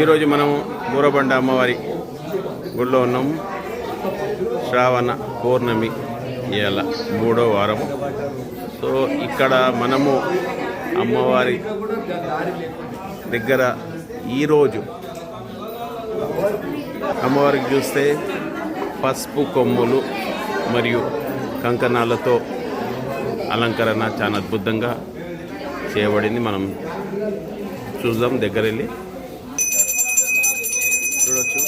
ఈరోజు మనము బోరబండ అమ్మవారి గుడిలో ఉన్నాము. శ్రావణ పౌర్ణమి ఇవాళ 3వ వారం. సో ఇక్కడ మనము అమ్మవారి దగ్గర ఈరోజు అమ్మవారికి చూస్తే పసుపు కొమ్ములు మరియు కంకణాలతో అలంకరణ చాలా అద్భుతంగా చేయబడింది. మనం చూద్దాం, దగ్గర వెళ్ళి చూడవచ్చు.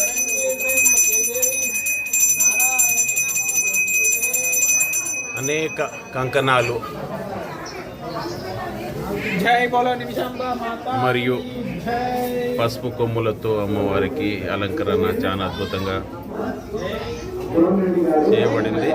అనేక కంకణాలు మరియు పసుపు కొమ్ములతో అమ్మవారికి అలంకరణ చాలా అద్భుతంగా చేయబడింది.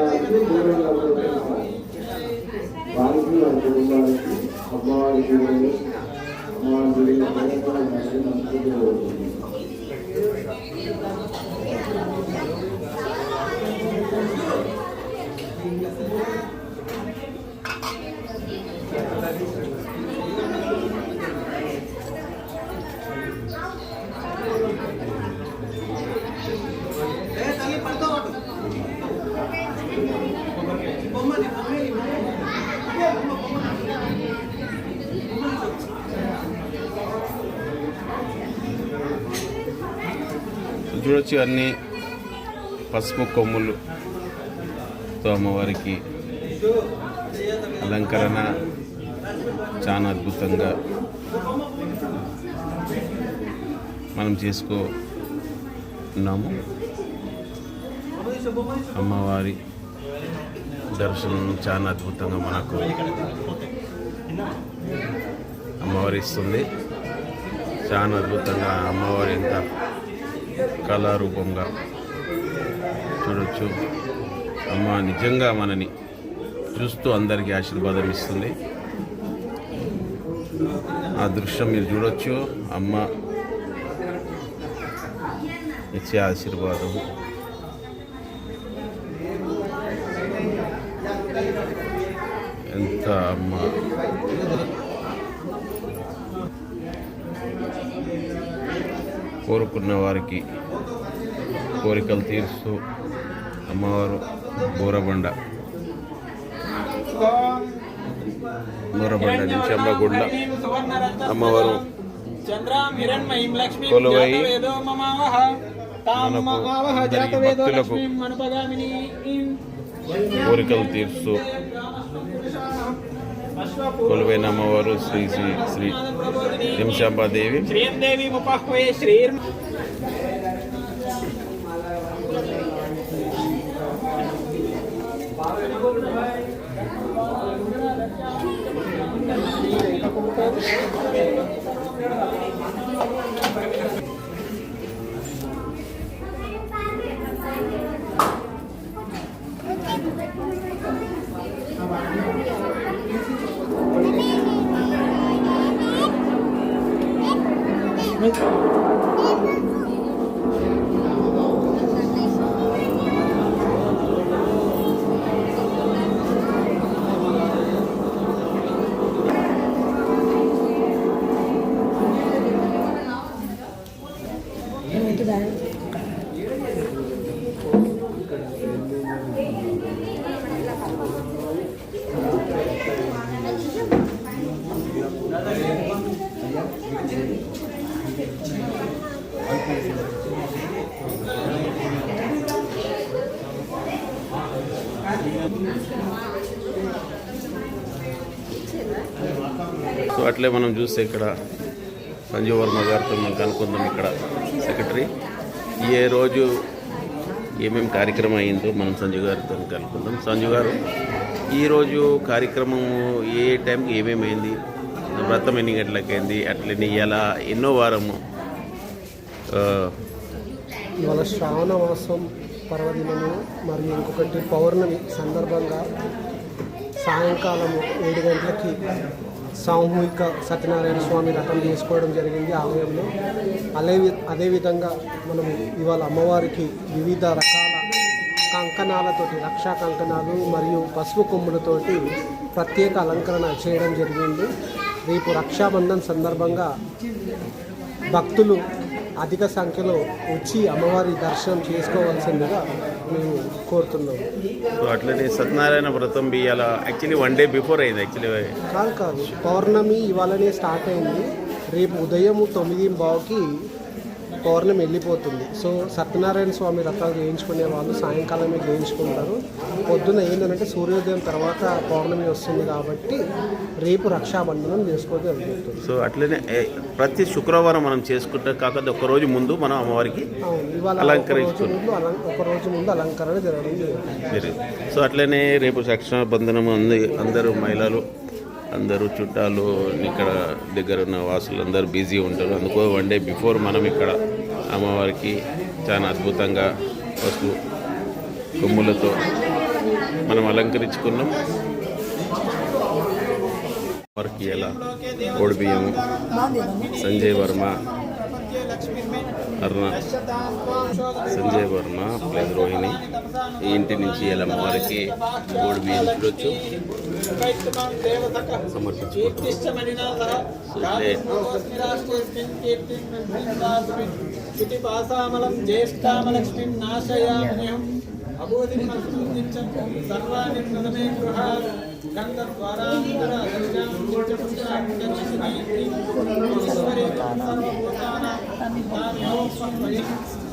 చూడొచ్చు, అన్ని పసుపు కొమ్ములతో అమ్మవారికి అలంకరణ చాలా అద్భుతంగా మనం చేసుకున్నాము. అమ్మవారి దర్శనం చాలా అద్భుతంగా మనకు అమ్మవారి ఇస్తుంది. చాలా అద్భుతంగా అమ్మవారి ఎంత కళారూపంగా చూడొచ్చు. అమ్మ నిజంగా మనని చూస్తూ అందరికీ ఆశీర్వాదం ఇస్తుంది. ఆ దృశ్యం మీరు చూడొచ్చు. అమ్మ ఇచ్చే ఆశీర్వాదం ఎంత అమ్మ కోరుకున్న వారికి కోరికలు తీరుస్తూ అమ్మవారు బోరబండ నిమిషంబ గుడిలో అమ్మవారు కొలువై మనకు భక్తులకు కోరికలు తీరుస్తూ కొలువైన అమ్మవారు శ్రీ శ్రీ శ్రీ నిమిషాంబాదేవి. సో అట్లే మనం చూస్తే ఇక్కడ సంజీవ్ వర్మ గారితో మనం కనుక్కుందాం. ఇక్కడ సెక్రటరీ ఏ రోజు ఏమేమి కార్యక్రమం అయిందో మనం సంజీవ్ గారితో కనుక్కుందాం. సంజీవ్ గారు, ఈరోజు కార్యక్రమం ఏ టైంకి ఏమేమి అయింది, వ్రతం ఎన్ని గంటలకైంది, అట్లనే ఎలా ఎన్నో వారము? ఇవాళ శ్రావణ మాసం పర్వదినము మరియు ఇంకొకటి పౌర్ణమి సందర్భంగా సాయంకాలము 7 గంటలకి సామూహిక సత్యనారాయణ స్వామి రథం చేసుకోవడం జరిగింది ఆలయంలో. అదేవిధంగా మనము ఇవాళ అమ్మవారికి వివిధ రకాల కంకణాలతోటి, రక్షా కంకణాలు మరియు పసుపు కొమ్ములతోటి ప్రత్యేక అలంకరణ చేయడం జరిగింది. రేపు రక్షాబంధన్ సందర్భంగా భక్తులు అధిక సంఖ్యలో వచ్చి అమ్మవారి దర్శనం చేసుకోవాల్సిందిగా మేము కోరుతున్నాము. సో అట్లనే సత్యనారాయణ వ్రతం బియ్యాల యాక్చువల్లీ 1 day బిఫోర్ అయింది యాక్చువల్లీ. కాదు పౌర్ణమి ఇవాళనే స్టార్ట్ అయింది. రేపు ఉదయం 9:15కి పౌర్ణమి వెళ్ళిపోతుంది. సో సత్యనారాయణ స్వామి వ్రతాలు చేయించుకునే వాళ్ళు సాయంకాలమే చేయించుకుంటారు. పొద్దున ఏంటంటే సూర్యోదయం తర్వాత పౌర్ణమి వస్తుంది కాబట్టి రేపు రక్షాబంధనం చేసుకోవడం జరుగుతుంది. సో అట్లనే ప్రతి శుక్రవారం మనం చేసుకుంటే కాకపోతే ఒక రోజు ముందు మనం అమ్మవారికి ఒక రోజు ముందు అలంకరణ జరగడం జరుగుతుంది. సో అట్లనే రేపు రక్షాబంధనం అందరూ మహిళలు అందరూ చుట్టాలు ఇక్కడ దగ్గర ఉన్న వాసులు అందరూ బిజీ ఉంటారు. అందుకో 1 day బిఫోర్ మనం ఇక్కడ అమ్మవారికి చాలా అద్భుతంగా పసుపు కొమ్ములతో మనం అలంకరించుకున్నాం. వారికి ఎలా కోడి బియ్యము సంజయ్ వర్మ సంజయ్ వర్మ ప్లస్ రోహిణి ఈ ఇంటి నుంచి ఎలా అమ్మవారికి కోడి బియ్యం చూడొచ్చు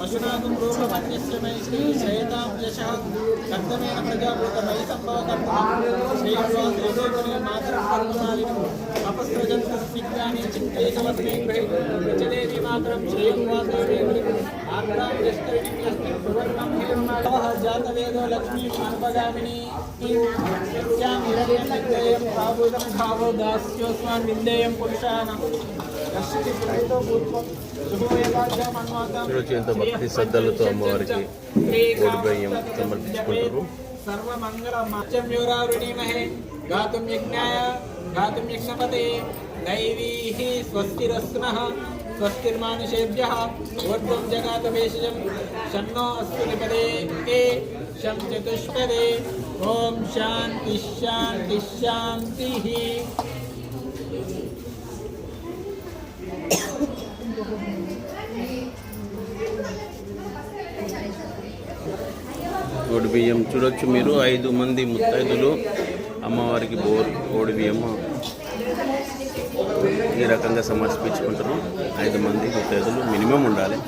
పశునాగం రూపమన్యశ్రమై శ్రీ శయతాం యశః కర్తమేన ప్రజాభూతమై సంభవకర్తమం శ్రీనివాసేదేకుని మాతరం కర్మమాలినం అపస్రజంత స్నిగ్ధాని చింతేకవర్ణే గృహే ప్రజదేవి మాతరం శ్రీనివాసేదేకుని ఆర్ద్రాం యస్కరిణిం యస్మిన్ సువర్ణం హిరణ్మయః జాతవేదో లక్ష్మీ మానవగామిని నిత్యాం హిరణ్యం విద్యేయం ప్రాభూతం భావో దాస్యోస్మాన్ విందేయం పురుషాణం చూడొచ్చు ఎంత భక్తి శ్రద్ధలతో అమ్మవారికి కోడి బియ్యం సమర్పించుకుంటారు. సర్వమంగళమాచమ్యూరావృణీమహే గాతుం యజ్ఞాయ గాతుం యజ్ఞపతే దైవీః స్వస్తిరస్నః స్వస్తిర్మానుషేభ్యః ఊర్ధ్వం జగాత భేషజం షన్నో అస్తు నిపదే శం చతుష్పదే ఓం శాంతి శాంతి శాంతిః. కోడి బియ్యం చూడొచ్చు మీరు 5 మంది ముత్తైదులు అమ్మవారికి కోడి బియ్యము ఈ రకంగా సమర్పించుకుంటారు. 5 మంది ముత్తైదులు మినిమం ఉండాలి.